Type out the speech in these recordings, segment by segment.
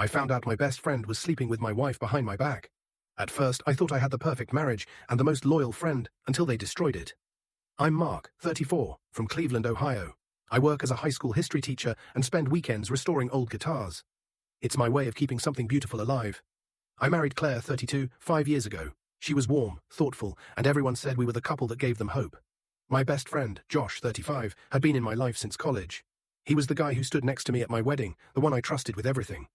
I found out my best friend was sleeping with my wife behind my back. At first, I thought I had the perfect marriage and the most loyal friend until they destroyed it. I'm Mark, 34, from Cleveland, Ohio. I work as a high school history teacher and spend weekends restoring old guitars. It's my way of keeping something beautiful alive. I married Claire, 32, 5 years ago. She was warm, thoughtful, and everyone said we were the couple that gave them hope. My best friend, Josh, 35, had been in my life since college. He was the guy who stood next to me at my wedding, the one I trusted with everything.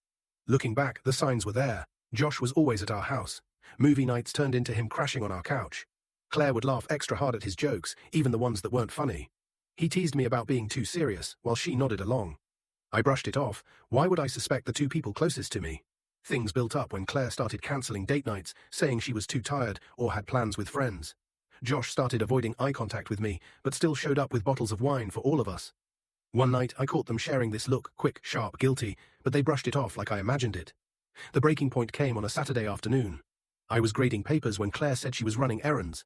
Looking back, the signs were there. Josh was always at our house. Movie nights turned into him crashing on our couch. Claire would laugh extra hard at his jokes, even the ones that weren't funny. He teased me about being too serious, while she nodded along. I brushed it off. Why would I suspect the two people closest to me? Things built up when Claire started cancelling date nights, saying she was too tired or had plans with friends. Josh started avoiding eye contact with me, but still showed up with bottles of wine for all of us. One night, I caught them sharing this look, quick, sharp, guilty, but they brushed it off like I imagined it. The breaking point came on a Saturday afternoon. I was grading papers when Claire said she was running errands.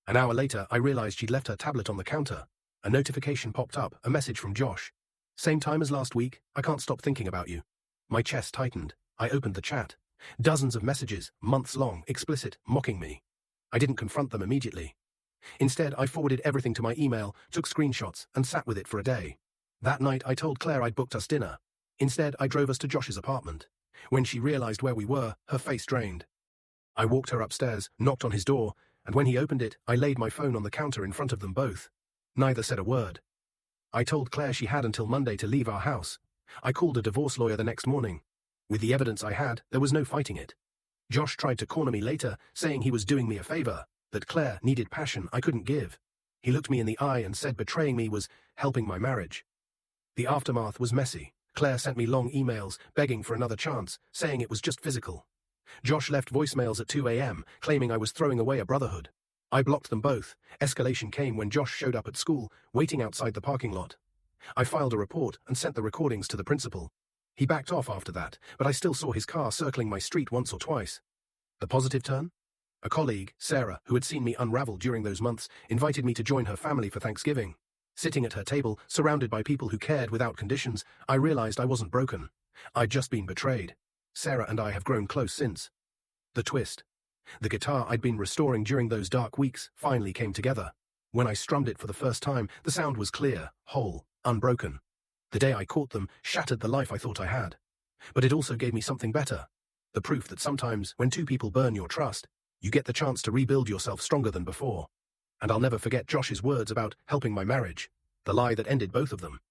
An hour later, I realized she'd left her tablet on the counter. A notification popped up, a message from Josh. Same time as last week, I can't stop thinking about you. My chest tightened. I opened the chat. Dozens of messages, months long, explicit, mocking me. I didn't confront them immediately. Instead, I forwarded everything to my email, took screenshots, and sat with it for a day. That night, I told Claire I'd booked us dinner. Instead, I drove us to Josh's apartment. When she realized where we were, her face drained. I walked her upstairs, knocked on his door, and when he opened it, I laid my phone on the counter in front of them both. Neither said a word. I told Claire she had until Monday to leave our house. I called a divorce lawyer the next morning. With the evidence I had, there was no fighting it. Josh tried to corner me later, saying he was doing me a favor, that Claire needed passion I couldn't give. He looked me in the eye and said betraying me was helping my marriage. The aftermath was messy. Claire sent me long emails, begging for another chance, saying it was just physical. Josh left voicemails at 2 a.m., claiming I was throwing away a brotherhood. I blocked them both. Escalation came when Josh showed up at school, waiting outside the parking lot. I filed a report and sent the recordings to the principal. He backed off after that, but I still saw his car circling my street once or twice. The positive turn? A colleague, Sarah, who had seen me unravel during those months, invited me to join her family for Thanksgiving. Sitting at her table, surrounded by people who cared without conditions, I realized I wasn't broken. I'd just been betrayed. Sarah and I have grown close since. The twist. The guitar I'd been restoring during those dark weeks finally came together. When I strummed it for the first time, the sound was clear, whole, unbroken. The day I caught them shattered the life I thought I had. But it also gave me something better. The proof that sometimes, when two people burn your trust, you get the chance to rebuild yourself stronger than before. And I'll never forget Josh's words about helping my marriage, the lie that ended both of them.